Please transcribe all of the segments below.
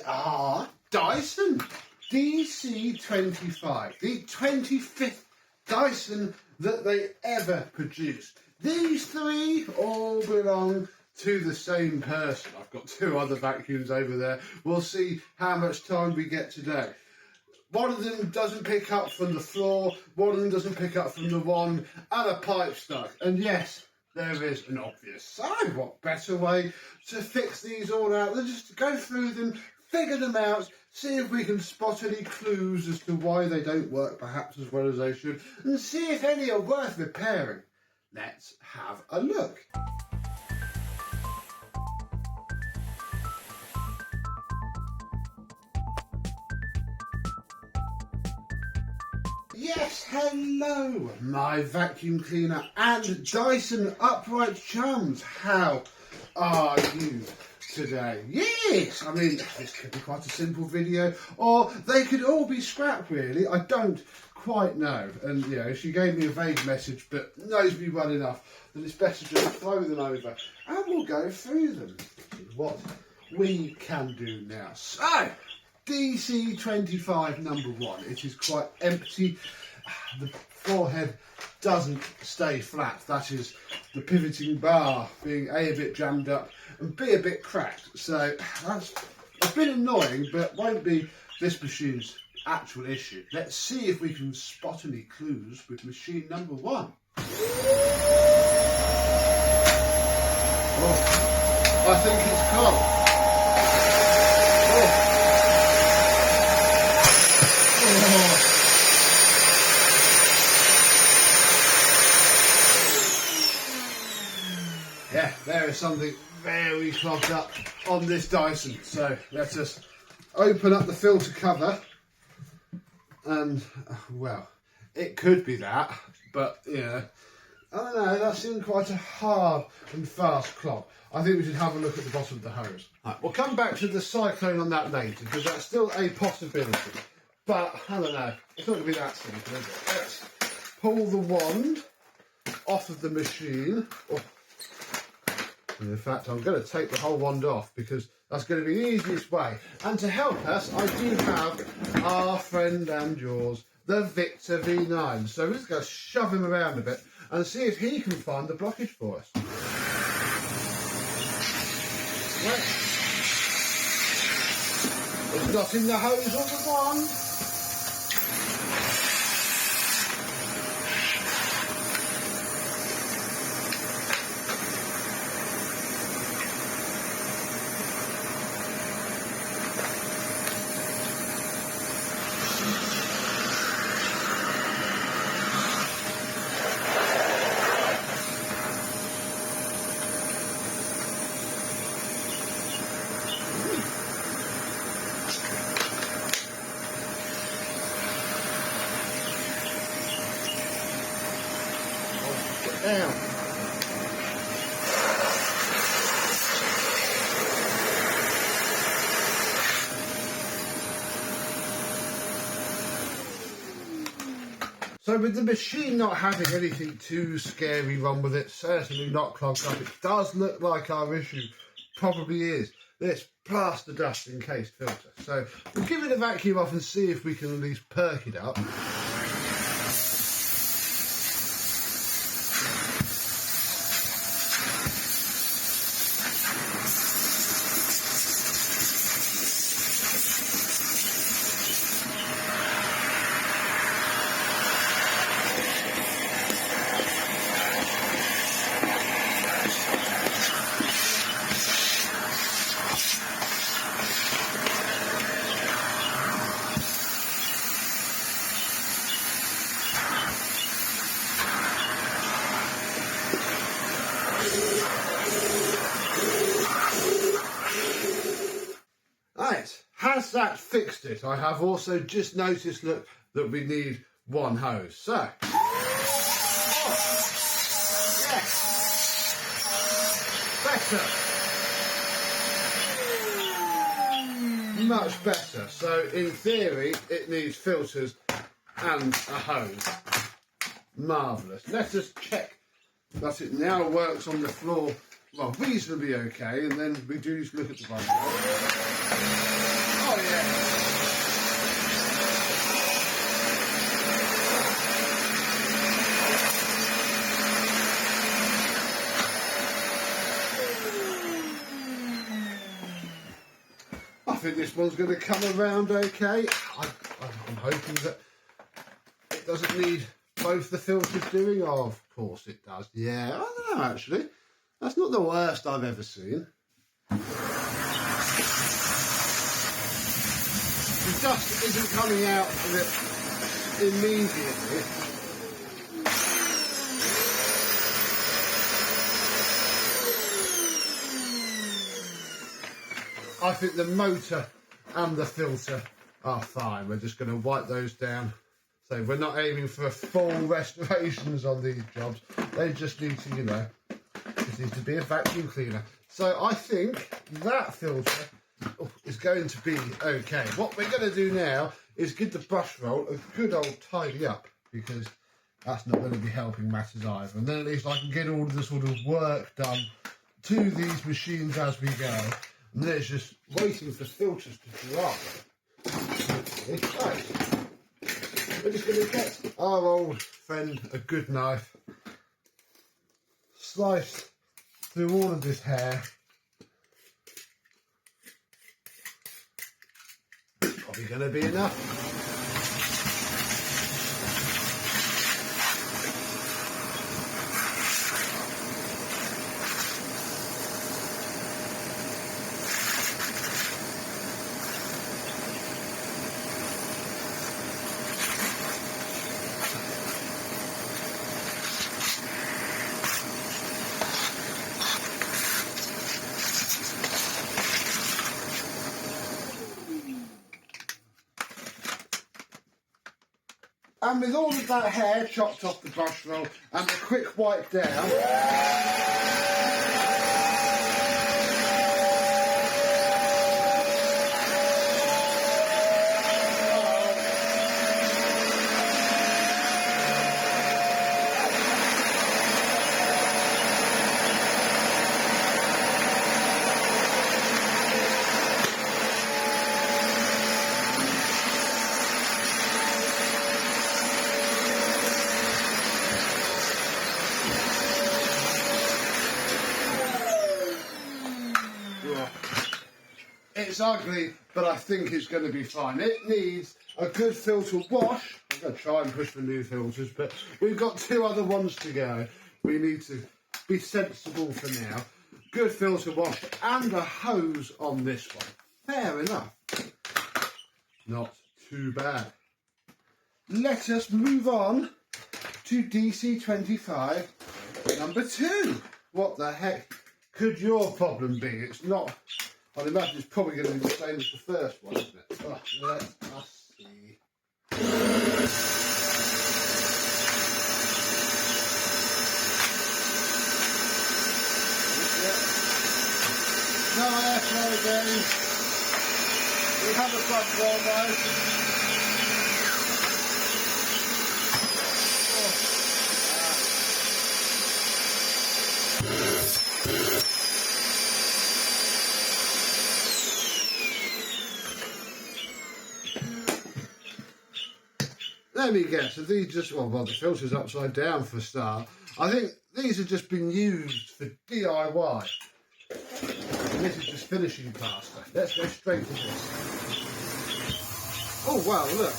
our Dyson DC25, the 25th Dyson that they ever produced. These three all belong to the same person. I've got two other vacuums over there. We'll see how much time we get today. One of them doesn't pick up from the floor, one of them doesn't pick up from the wand, and a pipe stuck. And yes, there is an obvious side. What better way to fix these all out than just to go through them, figure them out, see if we can spot any clues as to why they don't work perhaps as well as they should, and see if any are worth repairing. Let's have a look. Yes, hello, my vacuum cleaner and Dyson upright chums. How are you today? Yes, I mean, this could be quite a simple video, or they could all be scrap, really. I don't quite know. And, you know, she gave me a vague message, but knows me well enough that it's better just throw them over and we'll go through them. What we can do now. So, DC25 number 1. It is quite empty. The forehead doesn't stay flat. That is the pivoting bar being A bit jammed up and B a bit cracked. So that's been annoying, but won't be this machine's actual issue. Let's see if we can spot any clues with machine number 1. Oh, I think it's cold. Oh. Yeah, there is something very clogged up on this Dyson. So let us open up the filter cover and, well, it could be that, but, you know, I don't know, that seemed quite a hard and fast clog. I think we should have a look at the bottom of the hose. Right, we'll come back to the cyclone on that later, because that's still a possibility. But, I don't know, it's not going to be that simple, is it? Let's pull the wand off of the machine. Oh. And in fact, I'm going to take the whole wand off because that's going to be the easiest way. And to help us, I do have our friend and yours, the Victor V9. So we're just going to shove him around a bit and see if he can find the blockage for us. Right. It's not in the hose or the wand. Down. So with the machine not having anything too scary wrong with it, certainly not clogged up, it does look like our issue probably is this plaster dust encased filter. So we'll give it a vacuum off and see if we can at least perk it up. Right, has that fixed it? I have also just noticed, look, that we need one hose. So, yes, better, much better. So in theory, it needs filters and a hose. Marvellous. Let us check that it now works on the floor, well, reasonably okay, and then we do look at the bottom. think this one's going to come around okay. I'm hoping that it doesn't need both the filters doing. Oh, of course it does. Yeah, I don't know actually. That's not the worst I've ever seen. The dust isn't coming out of it immediately. I think the motor and the filter are fine. We're just going to wipe those down. So we're not aiming for full restorations on these jobs. They just need to, you know, just needs to be a vacuum cleaner. So I think that filter is going to be okay. What we're going to do now is give the brush roll a good old tidy up, because that's not going to be helping matters either. And then at least I can get all of the sort of work done to these machines as we go. And then it's just waiting for filters to dry. Right. We're just going to get our old friend a good knife, slice through all of this hair. Probably going to be enough. And with all of that hair chopped off the brush roll and a quick wipe down, it's ugly, but I think it's going to be fine. It needs a good filter wash. I'm going to try and push for new filters, but we've got 2 other ones to go. We need to be sensible for now. Good filter wash and a hose on this one. Fair enough. Not too bad. Let us move on to DC25 number 2. What the heck could your problem be? It's not... I'd imagine it's probably going to be the same as the first one, isn't it? Oh, let us see. No airflow again. We have a front wall though. Let me guess, so these just, well, the filter's upside down for a start. I think these have just been used for DIY. And this is just finishing plaster. Let's go straight to this. Oh, wow, look.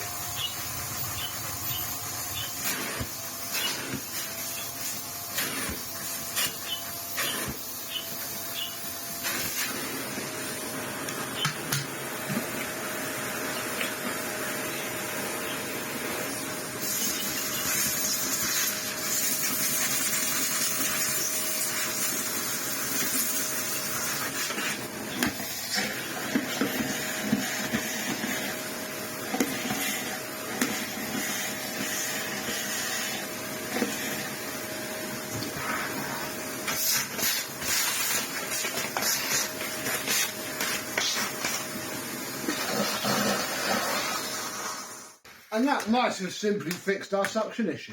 And that might have simply fixed our suction issue.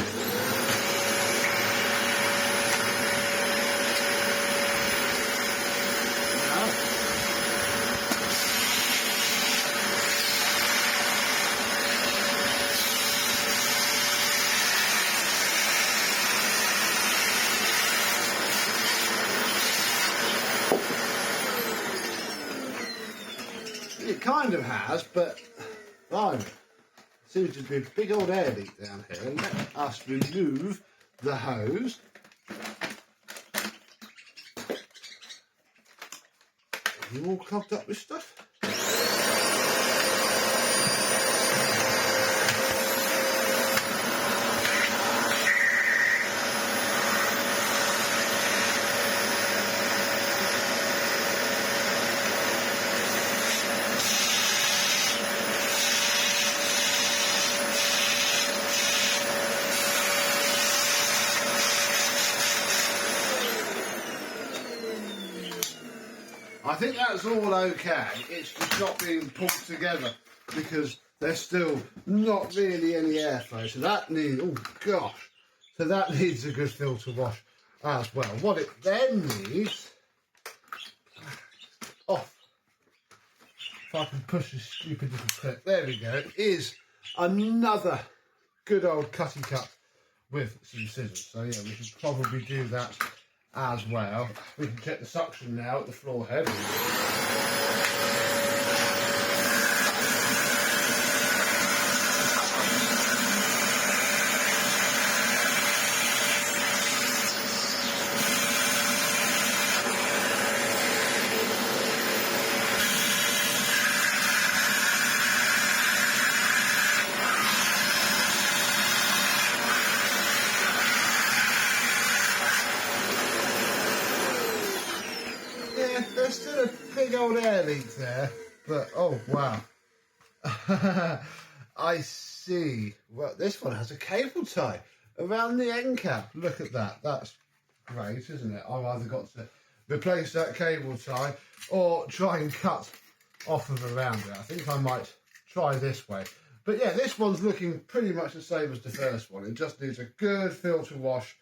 It kind of has, but oh, seems to be a big old air leak down here. Let us remove the hose. Are you all clogged up with stuff? I think that's all okay, it's just not being pulled together because there's still not really any airflow, so that needs, oh gosh, so that needs a good filter wash as well. What it then needs, off, if I can push this stupid little clip, there we go, is another good old cutty cut with some scissors. So yeah, we should probably do that as well. We can check the suction now at the floor head. There's still a big old air leak there, but oh wow. I see. Well, this one has a cable tie around the end cap. Look at that. That's great, isn't it? I've either got to replace that cable tie or try and cut off of around it. I think I might try this way. But yeah, this one's looking pretty much the same as the first one. It just needs a good filter wash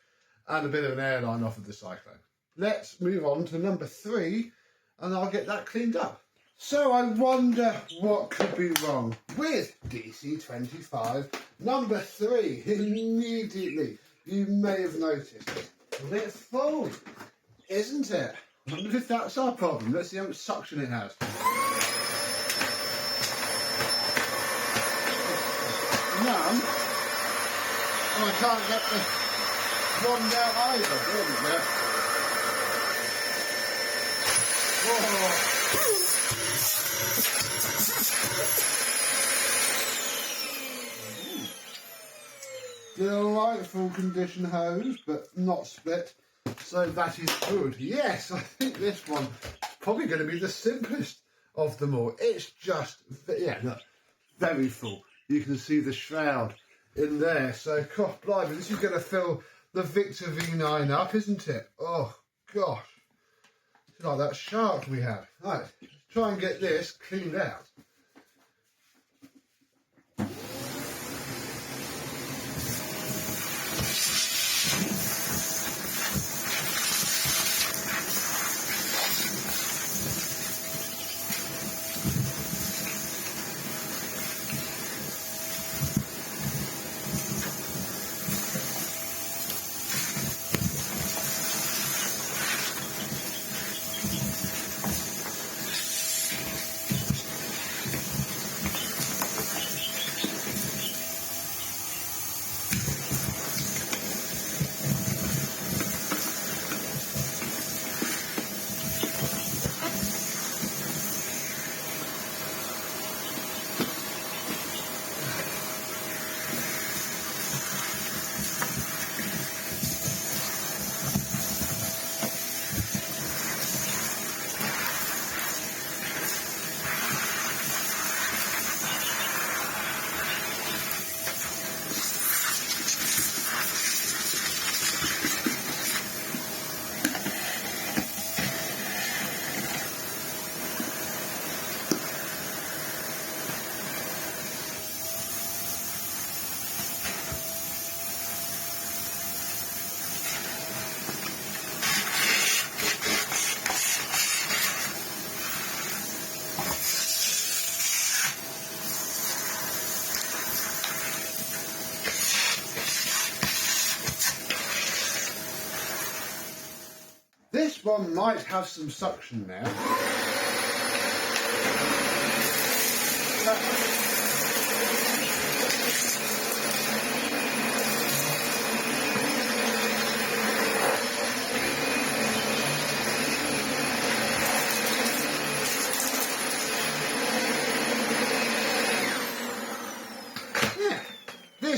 and a bit of an airline off of the cyclone. Let's move on to number 3 and I'll get that cleaned up. So I wonder what could be wrong with DC25 number 3. Immediately, you may have noticed a bit full, isn't it? I wonder if that's our problem. Let's see how much suction it has. None. Oh, I can't get the wand out either. There we go. Whoa. Delightful condition hose, but not split, so that is good. Yes, I think this one's probably going to be the simplest of them all. It's just, yeah, look, very full. You can see the shroud in there, so, God, blimey, this is going to fill the Victor V9 up, isn't it? Oh, gosh. It's like that shark we had. Right, let's try and get this cleaned out. This one might have some suction now.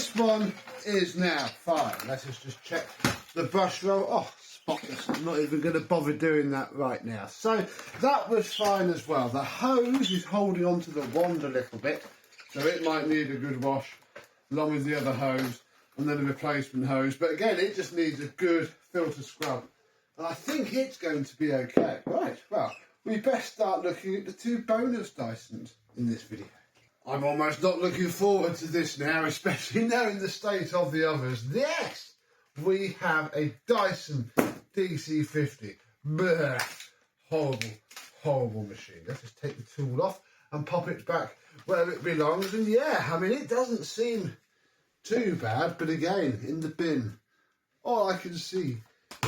this one is now fine. Let's just check the brush roll. Oh, spotless. I'm not even going to bother doing that right now. So that was fine as well. The hose is holding onto the wand a little bit, so it might need a good wash along with the other hose and then a replacement hose. But again, it just needs a good filter scrub. And I think it's going to be okay. Right, well, we best start looking at the two bonus Dysons in this video. I'm almost not looking forward to this now, especially knowing the state of the others. Yes, we have a Dyson DC50. Blech. Horrible, horrible machine. Let's just take the tool off and pop it back where it belongs. And yeah, I mean, it doesn't seem too bad, but again, in the bin, all I can see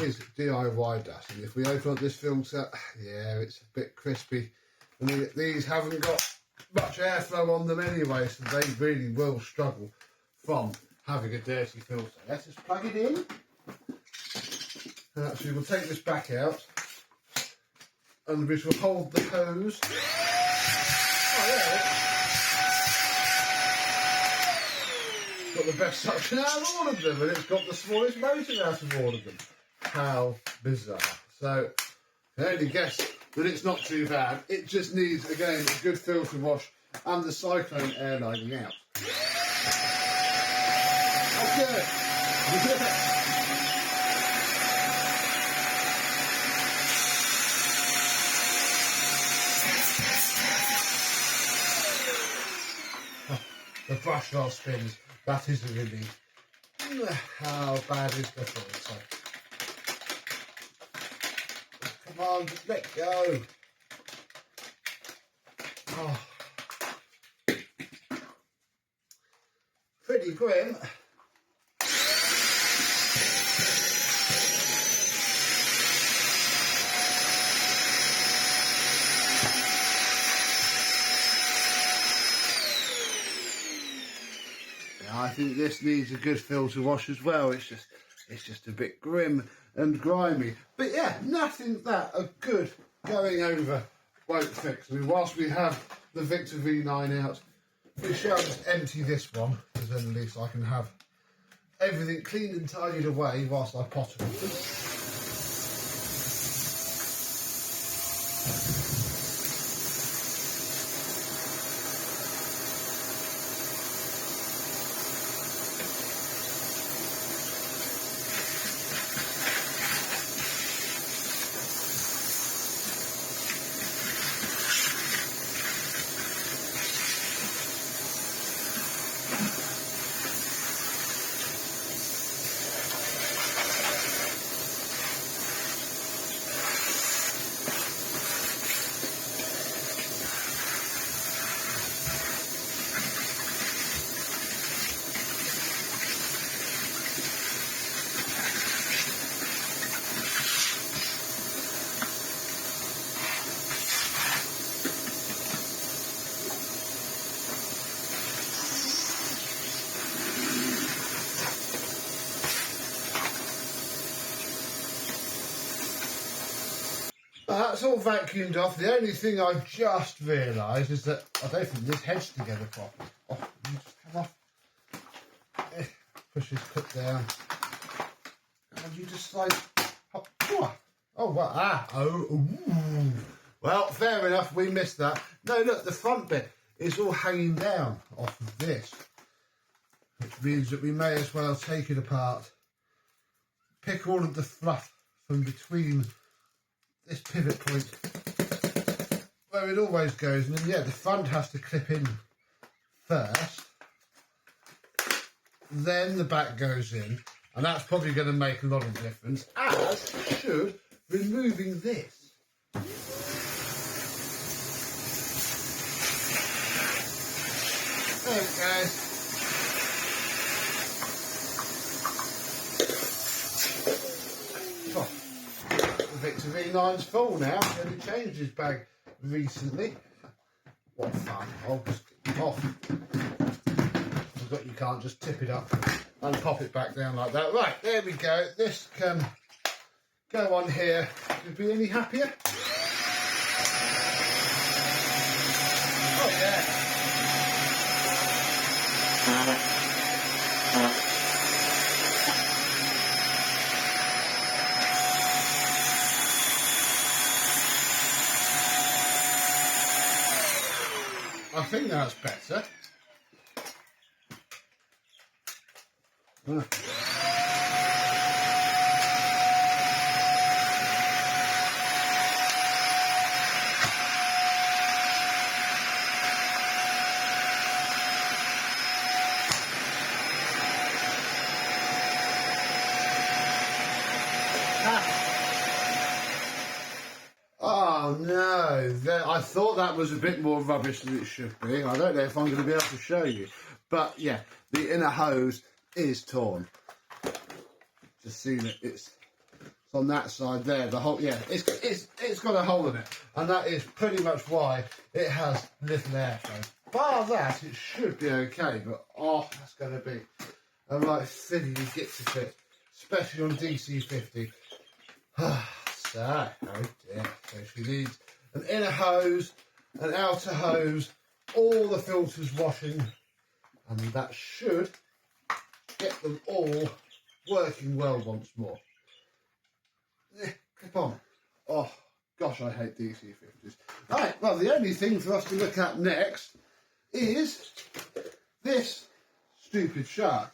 is DIY dust. And if we open up this film set, yeah, it's a bit crispy. And these haven't got much airflow on them anyway, so they really will struggle from having a dirty filter. Let's just plug it in. And actually, we'll take this back out, and we shall hold the hose. Oh, yeah. Got the best suction out of all of them, and it's got the smallest motor out of all of them. How bizarre. So, I only guess that it's not too bad. It just needs, again, a good filter wash and the cyclone air lining out. Okay. The brush roll spins. That is a relief. How bad is the filter? Come on, just let go. Oh. Pretty grim. I think this needs a good filter wash as well. It's just a bit grim and grimy. But yeah, nothing that a good going over won't fix. I mean, whilst we have the Victor V9 out, we shall just empty this one, because then at least I can have everything cleaned and tidied away whilst I potter with them. That's all vacuumed off. The only thing I've just realised is that I don't think this head's together properly. Oh, you just come off. Push this clip down. And you just slide. Hop. Oh, what? Ah. Oh. Ooh. Well, fair enough. We missed that. No, look, the front bit is all hanging down off of this, which means that we may as well take it apart, pick all of the fluff from between this pivot point where it always goes, and then yeah, the front has to clip in first, then the back goes in, and that's probably going to make a lot of difference, as should removing this. There it goes. Victor V9's full now, and he changed his bag recently. What fun. I'll just get it off. But you can't just tip it up and pop it back down like that. Right, there we go. This can go on here. Could be any happier? Oh yeah. I think that's better. Oh no, I thought that was a bit more rubbish than it should be. I don't know if I'm going to be able to show you. But yeah, the inner hose is torn. Just seen it, it's on that side there. The whole, yeah, it's got a hole in it. And that is pretty much why it has little airflow. Bar that, it should be okay. But oh, that's going to be a right fiddly git to fit. Especially on DC50. So, oh dear, so she needs an inner hose, an outer hose, all the filters washing, and that should get them all working well once more. Clip on. Oh, gosh, I hate DC50s. Right, well, the only thing for us to look at next is this stupid shark,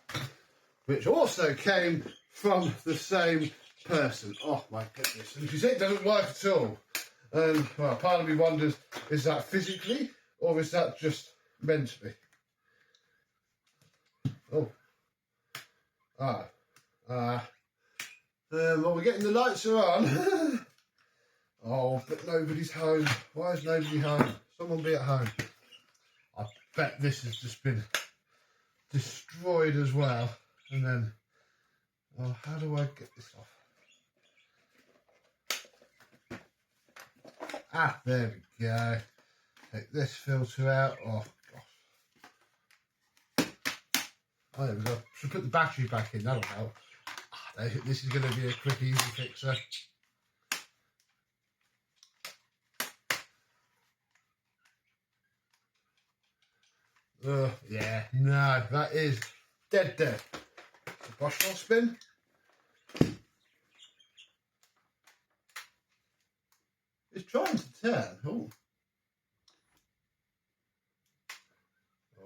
which also came from the same person. Oh my goodness. And she said it doesn't work at all. And well, part of me wonders, is that physically or is that just mentally? Oh. Well, we're getting the lights are on. Oh, but nobody's home. Why is nobody home? Someone be at home. I bet this has just been destroyed as well. And then, oh, how do I get this off? Ah, there we go. Take this filter out. Oh, gosh. Oh, there we go. Should put the battery back in. That'll help. Ah, this is going to be a quick, easy fixer. Yeah, no, that is dead. The brush will spin. It's trying to turn.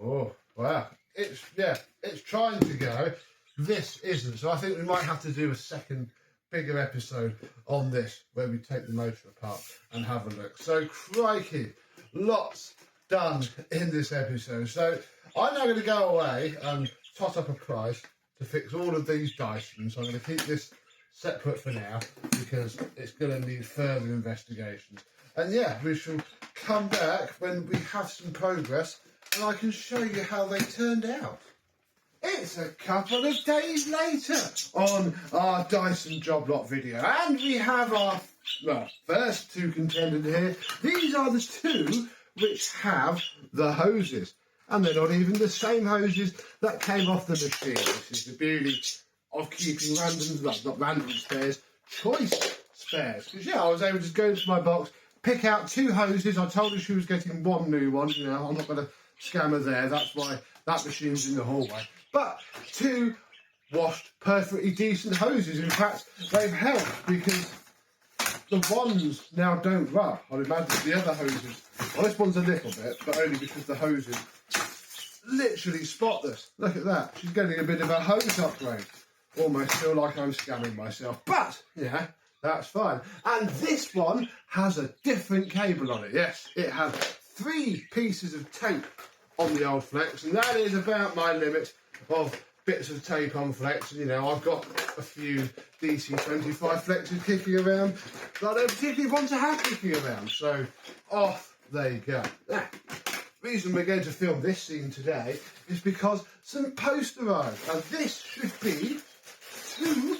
Oh, wow. It's trying to go. This isn't. So I think we might have to do a second bigger episode on this where we take the motor apart and have a look. So crikey, lots done in this episode. So I'm now going to go away and tot up a price to fix all of these Dysons. So I'm going to keep this separate for now because it's going to need further investigations. And yeah, we shall come back when we have some progress and I can show you how they turned out. It's a couple of days later on our Dyson job lot video, and we have our first two contenders here. These are the two which have the hoses, and they're not even the same hoses that came off the machine. This is the beauty of keeping not random spares, choice spares. Because yeah, I was able to just go into my box, pick out two hoses. I told her she was getting one new one. You know, I'm not going to scam her there. That's why that machine's in the hallway. But two washed perfectly decent hoses. In fact, they've helped because the ones now don't rub. I imagine the other hoses, well, this one's a little bit, but only because the hoses literally spotless. Look at that. She's getting a bit of a hose upgrade. Almost feel like I'm scamming myself. But, yeah, that's fine. And this one has a different cable on it. Yes, it has 3 pieces of tape on the old flex, and that is about my limit of bits of tape on flex. You know, I've got a few DC25 flexes kicking around that I don't particularly want to have kicking around. So off they go. Now, the reason we're going to film this scene today is because some post arrived, and this should be 2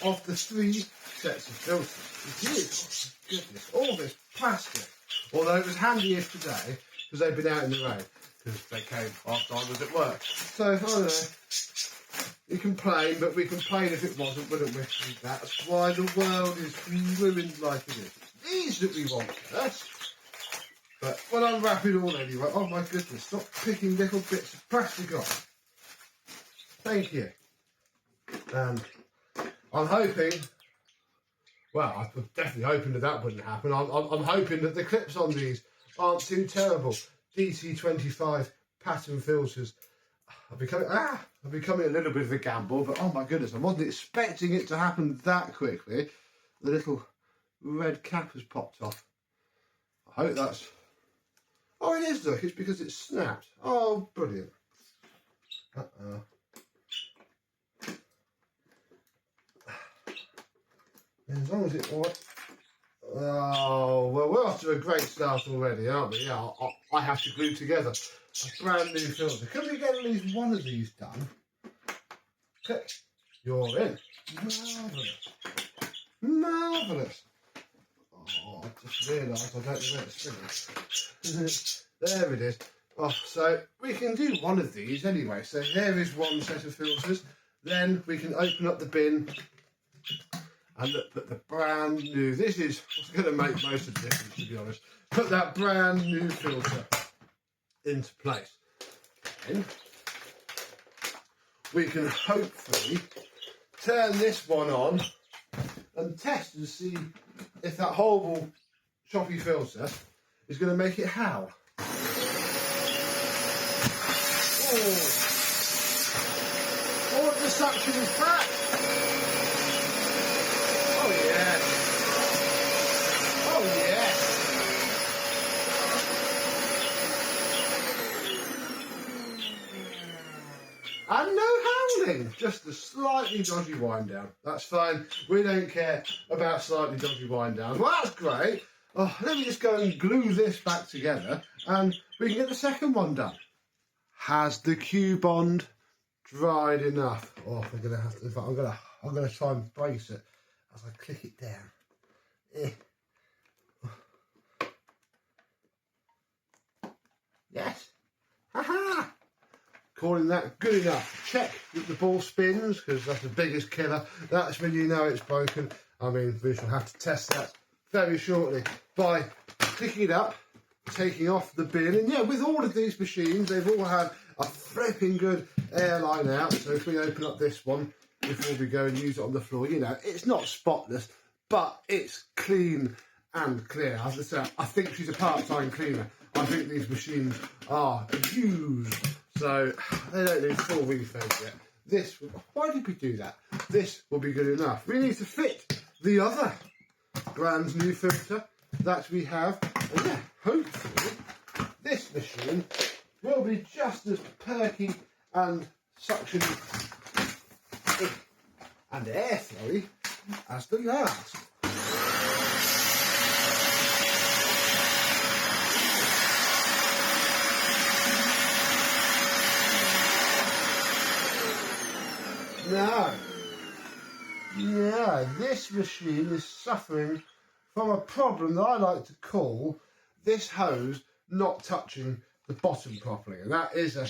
of the 3 sets of filters. It is, oh goodness, all this plastic. Although it was handy-ish today because they've been out in the rain. Because they came after I was at work. So, I don't know, you complain, but we complain if it wasn't, wouldn't we? And that's why the world is ruined like it is. These that we want first. But we'll unwrap it all anyway. Oh my goodness, stop picking little bits of plastic off. Thank you. And I'm hoping, well, I'm definitely hoping that wouldn't happen. I'm hoping that the clips on these aren't too terrible. DC25 pattern filters. I've becoming a little bit of a gamble, but oh my goodness, I wasn't expecting it to happen that quickly. The little red cap has popped off. I hope that's... Oh, it is, look, it's because it's snapped. Oh, brilliant. As long as it was... Oh, well, we're off to a great start already, aren't we? Yeah, I have to glue together a brand new filter. Can we get at least one of these done? Okay, you're in. Marvellous. Marvellous. Oh, I just realised I don't know where to spin it. There it is. Oh, so we can do one of these anyway. So here is one set of filters. Then we can open up the bin and look at the brand new. This is what's going to make most of the difference, to be honest. Put that brand new filter into place. Then we can hopefully turn this one on and test and see if that horrible choppy filter is going to make it howl. Oh, the suction is back. Oh yes. Oh yes. And no howling, just a slightly dodgy wind down. That's fine. We don't care about slightly dodgy wind downs. Well, that's great. Oh, let me just go and glue this back together and we can get the second one done. Has the Q bond dried enough? Oh, we're gonna have to. In fact, I'm gonna try and brace it as I click it down. Yes. Ha-ha! Calling that good enough. Check that the ball spins, because that's the biggest killer. That's when you know it's broken. I mean, we shall have to test that very shortly by clicking it up, taking off the bin. And yeah, with all of these machines, they've all had a flipping good airline out. So if we open up this one before we go and use it on the floor, you know, it's not spotless, but it's clean and clear. As I say, I think she's a part-time cleaner. I think these machines are used, so they don't need full refills yet. This, why did we do that? This will be good enough. We need to fit the other brand new filter that we have, and yeah, hopefully this machine will be just as perky and suction and airflowy as the last. Now, this machine is suffering from a problem that I like to call this hose not touching the bottom properly, and that is a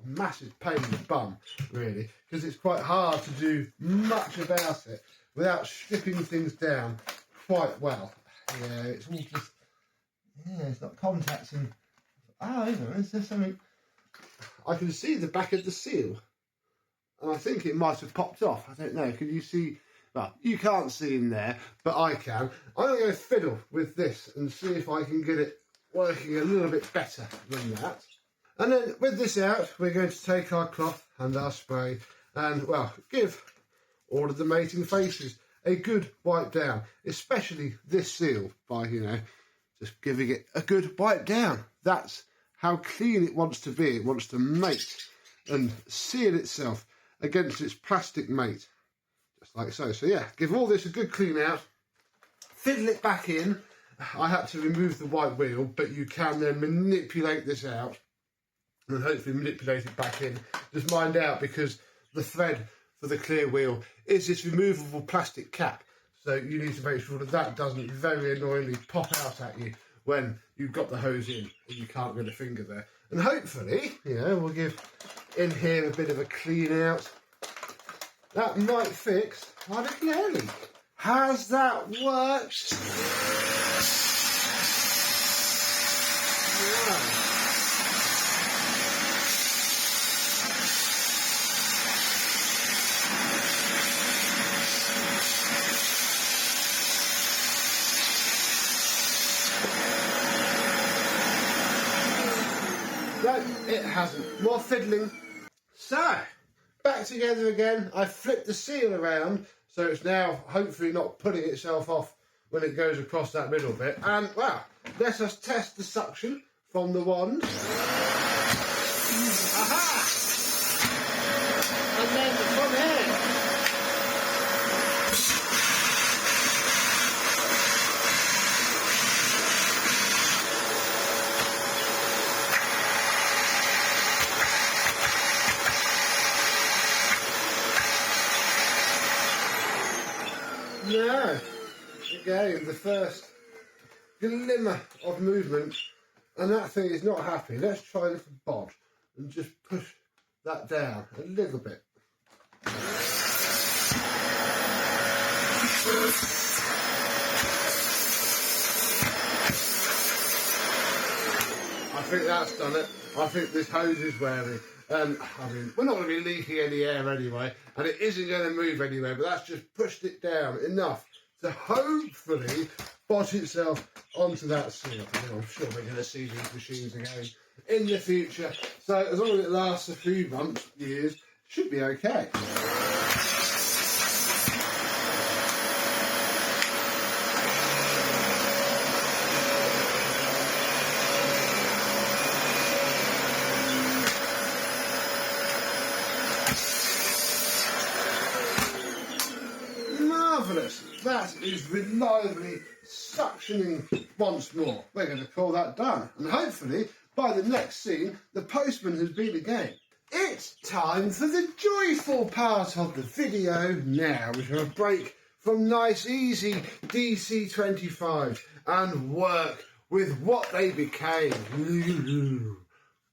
massive pain in the bum, really, because it's quite hard to do much about it without stripping things down quite well. Yeah, it's all just, yeah, it's not contacting. Oh, you know, is there something? I can see the back of the seal. And I think it might have popped off. I don't know. Can you see? Well, you can't see in there, but I can. I'm going to go fiddle with this and see if I can get it working a little bit better than that. And then with this out, we're going to take our cloth and our spray and, well, give all of the mating faces a good wipe down, especially this seal by, you know, just giving it a good wipe down. That's how clean it wants to be. It wants to mate and seal itself against its plastic mate, just like so. So yeah, give all this a good clean out, fiddle it back in. I had to remove the white wheel, but you can then manipulate this out and hopefully manipulate it back in. Just mind out, because the thread for the clear wheel is this removable plastic cap, so you need to make sure that that doesn't very annoyingly pop out at you when you've got the hose in and you can't get a finger there. And hopefully, you know, we'll give in here a bit of a clean out. That might fix our little air leak. Has that worked? Yeah. No, it hasn't. More fiddling. So, back together again. I flipped the seal around, so it's now hopefully not putting itself off when it goes across that middle bit. And, well, let us test the suction from the wand. Aha! And then from here. Now, again, the first glimmer of movement, and that thing is not happy. Let's try a little bodge and just push that down a little bit. I think that's done it. I think this hose is wearing. I mean, we're not going to be leaking any air anyway, and it isn't going to move anywhere, but that's just pushed it down enough to hopefully bodge itself onto that seal. I'm sure we're going to see these machines again in the future, so as long as it lasts a few months, years, should be okay. That is reliably suctioning once more. We're going to call that done. And hopefully, by the next scene, the postman has been again. It's time for the joyful part of the video now. We have a break from nice, easy DC25's and work with what they became.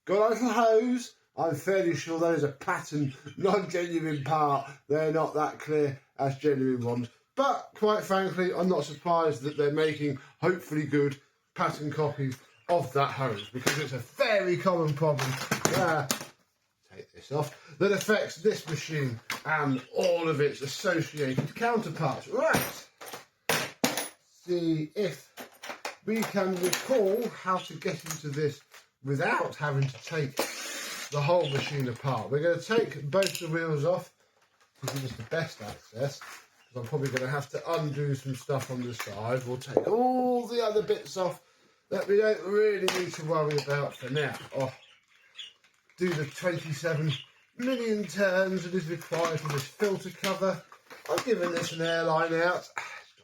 Got a little hose. I'm fairly sure that is a pattern, non-genuine part. They're not that clear as genuine ones. But, quite frankly, I'm not surprised that they're making hopefully good pattern copies of that hose, because it's a very common problem, take this off, that affects this machine and all of its associated counterparts. Right, see if we can recall how to get into this without having to take the whole machine apart. We're going to take both the wheels off to give us the best access. I'm probably going to have to undo some stuff on the side. We'll take all the other bits off that we don't really need to worry about for now. Do the 27 million turns that is required for this filter cover. I've given this an airline out. It's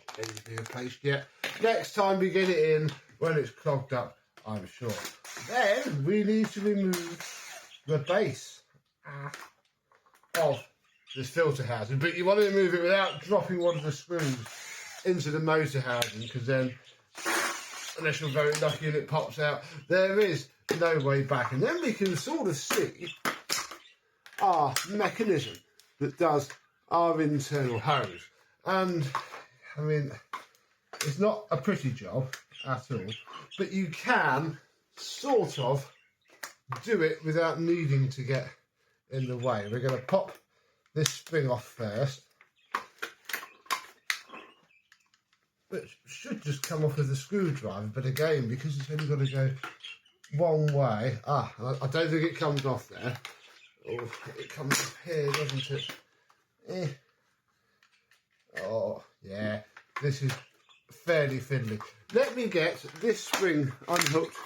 not ready to be replaced yet. Next time we get it in, when it's clogged up, I'm sure. Then we need to remove the base of this filter housing, but you want to remove it without dropping one of the screws into the motor housing, because then, unless you're very lucky and it pops out, there is no way back. And then we can sort of see our mechanism that does our internal hose. And, I mean, it's not a pretty job at all, but you can sort of do it without needing to get in the way. We're going to pop this spring off first, which should just come off with a screwdriver, but again, because it's only got to go one way, I don't think it comes off there. Oh, it comes off here, doesn't it? Oh, yeah, this is fairly fiddly. Let me get this spring unhooked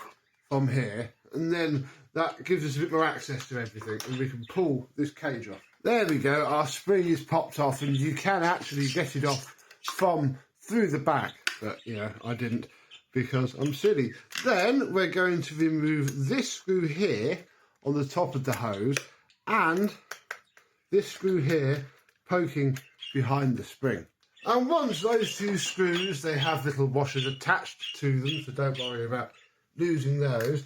from here, and then that gives us a bit more access to everything, and we can pull this cage off. There we go, our spring is popped off, and you can actually get it off from through the back, but, you know, I didn't because I'm silly. Then we're going to remove this screw here on the top of the hose, and this screw here poking behind the spring. And once those two screws, they have little washers attached to them, so don't worry about losing those.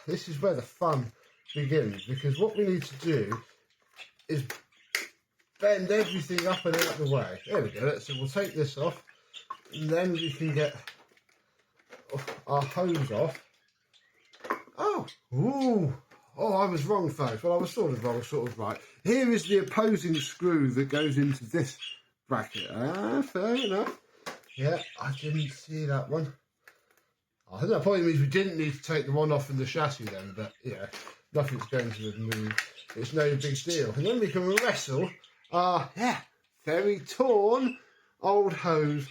This is where the fun begins, because what we need to do is bend everything up and out the way. There we go. So we'll take this off, and then we can get our hose off. Oh, ooh. Oh, I was wrong, folks. Well, I was sort of wrong, sort of right. Here is the opposing screw that goes into this bracket. Ah, fair enough. Yeah, I didn't see that one. I think that probably means we didn't need to take the one off in the chassis then, but yeah, nothing's going to move. It's no big deal. And then we can wrestle our, very torn old hose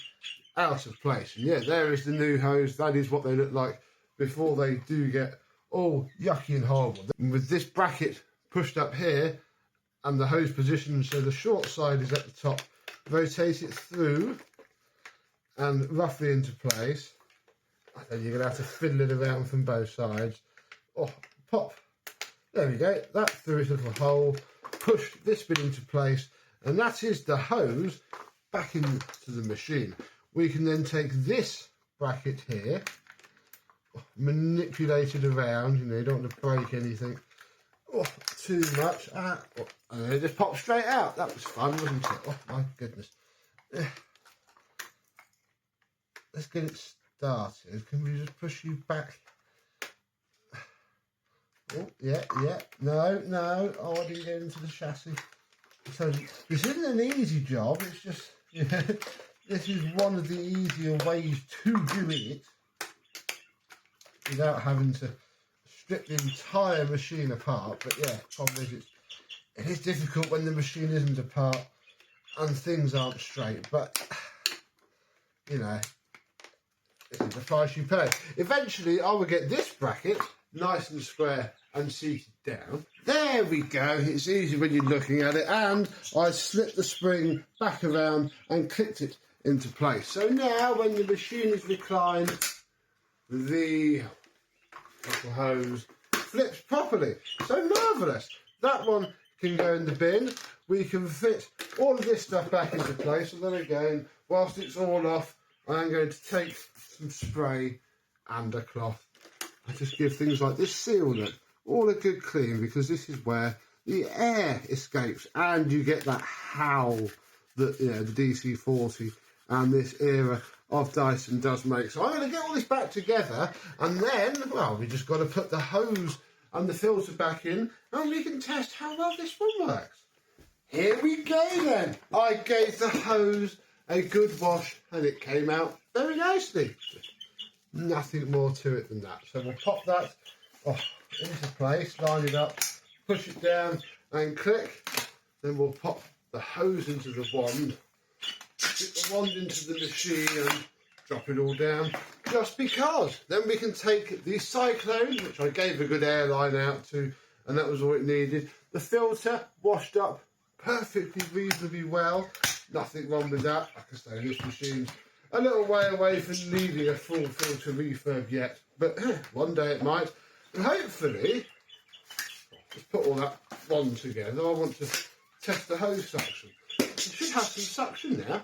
out of place. And yeah, there is the new hose. That is what they look like before they do get all yucky and horrible. And with this bracket pushed up here and the hose positioned so the short side is at the top, rotate it through and roughly into place. And then you're going to have to fiddle it around from both sides. Oh, pop. There we go. That through its little hole. Push this bit into place. And that is the hose back into the machine. We can then take this bracket here, manipulate it around. You know, you don't want to break anything too much. And it just pops straight out. That was fun, wasn't it? Oh, my goodness. Let's get it started. Can we just push you back? Oh, yeah. No. Oh, I didn't get into the chassis. So this isn't an easy job. It's just, this is one of the easier ways to do it without having to strip the entire machine apart. But yeah, problem is it is difficult when the machine isn't apart and things aren't straight. But you know, this is the price you pay. Eventually, I will get this bracket nice and square and seated down. There we go. It's easy when you're looking at it. And I slipped the spring back around and clicked it into place. So now when the machine is reclined, the little hose flips properly. So marvellous. That one can go in the bin. We can fit all of this stuff back into place. And then again, whilst it's all off, I'm going to take some spray and a cloth and just give things like this seal look all a good clean, because this is where the air escapes and you get that howl that the DC40 and this era of Dyson does make. So I'm going to get all this back together, and then, well, we just got to put the hose and the filter back in and we can test how well this one works. Here we go then. I gave the hose a good wash and it came out very nicely. Nothing more to it than that. So we'll pop that into place, line it up, push it down and click. Then we'll pop the hose into the wand, stick the wand into the machine and drop it all down, just because. Then we can take the Cyclone, which I gave a good airline out to, and that was all it needed. The filter washed up perfectly, reasonably well. Nothing wrong with that. Like I say, this machine's a little way away from needing a full filter refurb yet, but one day it might. And hopefully, let's put all that wand together. I want to test the hose suction. It should have some suction now.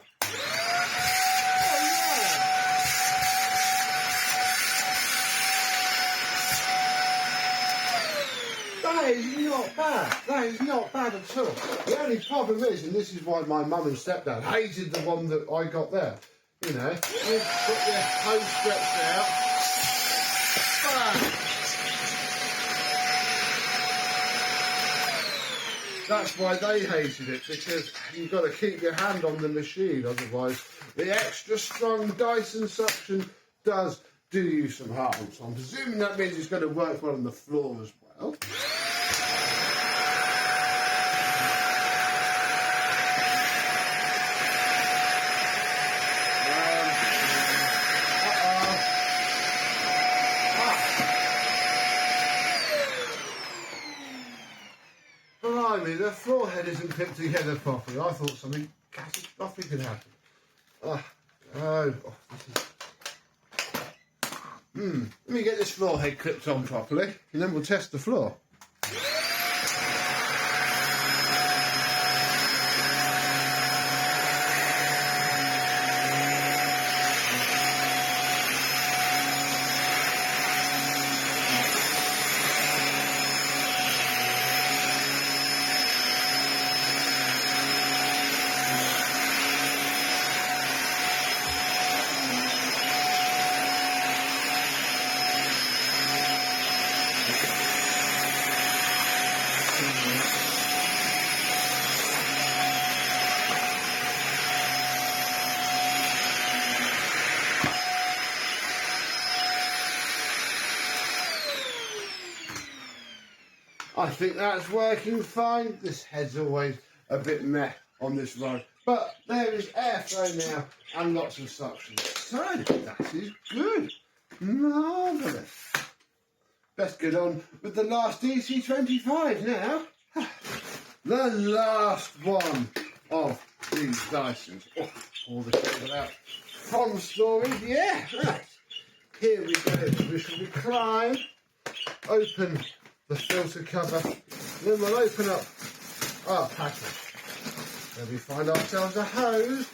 That is not bad. That is not bad at all. The only problem is, and this is why my mum and stepdad hated the one that I got there. You know, you've got your hose stretched out. Bang. That's why they hated it, because you've got to keep your hand on the machine, otherwise the extra strong Dyson suction does do you some harm. So I'm presuming that means it's going to work well on the floor as well. The floor head isn't clipped together properly. I thought something catastrophic could happen. Let me get this floor head clipped on properly, and then we'll test the floor. I think that's working fine. This head's always a bit meh on this rod, but there is airflow now and lots of suction. So that is good. Marvellous. Let's get on with the last DC25 now. The last one of these Dysons. Oh, all the shit out from storage. Yeah, right. Here we go. We shall recline, open the filter cover, then we'll open up our package. Then we find ourselves a hose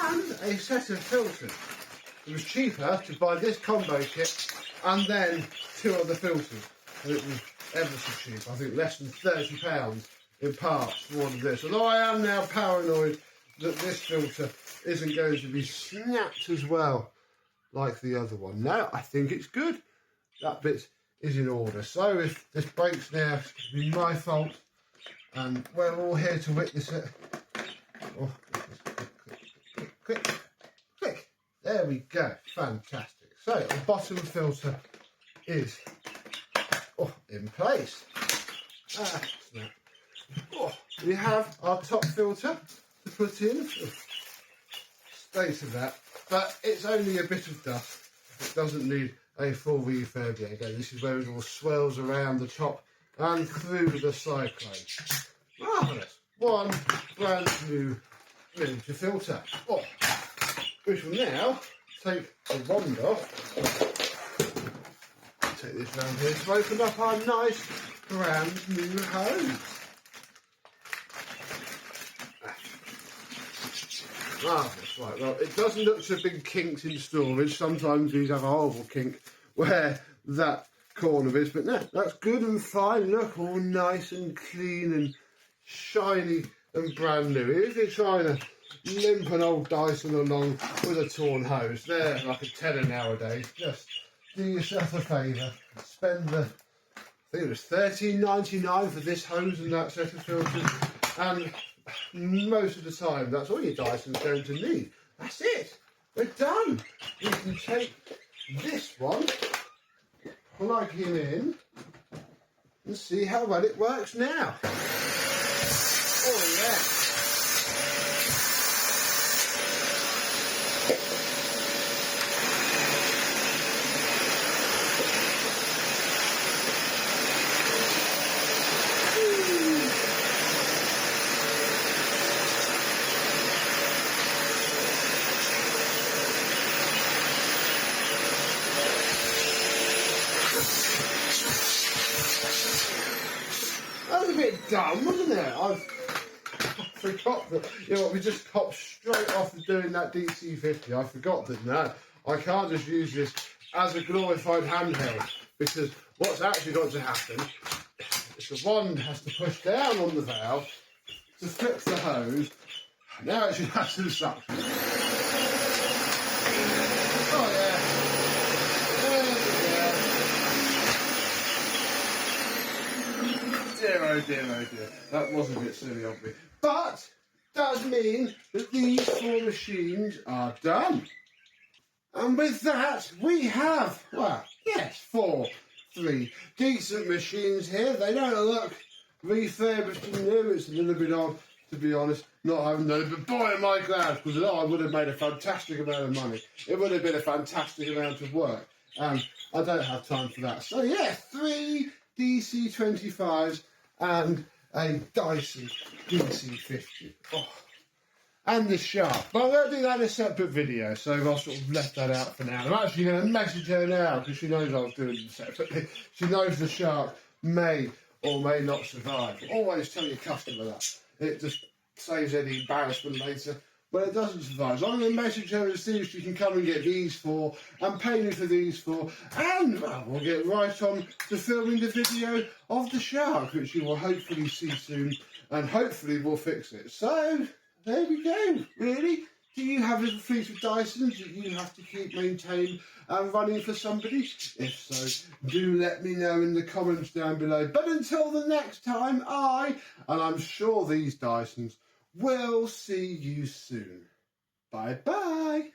and a set of filters. It was cheaper to buy this combo kit and then 2 other filters. And it was ever so cheap. I think less than £30 in parts for all of this. Although I am now paranoid that this filter isn't going to be snapped as well like the other one. No, I think it's good. That bit is in order. So if this breaks now, it's going to be my fault. And we're all here to witness it. Oh, click. There we go. Fantastic. So the bottom filter is in place. Snap. We have our top filter to put in. State of that. But it's only a bit of dust. It doesn't need a full refurb yet. Again, this is where it all swells around the top and through the cyclone. Marvellous. One brand new miniature filter. We shall now take the wand off. Take this round here to open up our nice brand new hose. Marvellous. Right, well, it doesn't look so big kinks in storage. Sometimes these have a horrible kink where that corner is, but no, that's good and fine. Look, all nice and clean and shiny and brand new. If you're trying to limp an old Dyson along with a torn hose, they're like a tenner nowadays. Just do yourself a favour. Spend the, I think it was $13.99 for this hose and that set of filters, and most of the time that's all your Dyson's going to need. That's it. We're done. We can take this one, plug him in, and see how well it works now. Oh yeah. That was a bit dumb, wasn't it? I forgot that, we just hopped straight off of doing that DC50. I forgot that now I can't just use this as a glorified handheld, because what's actually got to happen is the wand has to push down on the valve to fix the hose. Now it should have some suction. Oh yeah. Dear, oh dear, oh dear. That was a bit silly of me. But does mean that these 4 machines are done. And with that, we have, well, yes, 3 decent machines here. They don't look refurbished and new. It's a little bit odd, to be honest, not having done it. But boy, am I glad, because I would have made a fantastic amount of money. It would have been a fantastic amount of work. And I don't have time for that. So yeah, 3 DC25's and a Dyson DC50. And the Shark. But I'm going to do that in a separate video, so I'll sort of left that out for now. I'm actually going to message her now, because she knows I was doing it separately. She knows the Shark may or may not survive. Always tell your customer that. It just saves any embarrassment later when it doesn't survive. So I'm going to message her and see if she can come and get these 4 and pay me for these 4, and well, we'll get right on to filming the video of the Shark, which you will hopefully see soon, and hopefully we'll fix it. So there we go. Really? Do you have a fleet of Dysons that you have to keep maintained and running for somebody? If so, do let me know in the comments down below. But until the next time, and I'm sure these Dysons, will see you soon. Bye bye.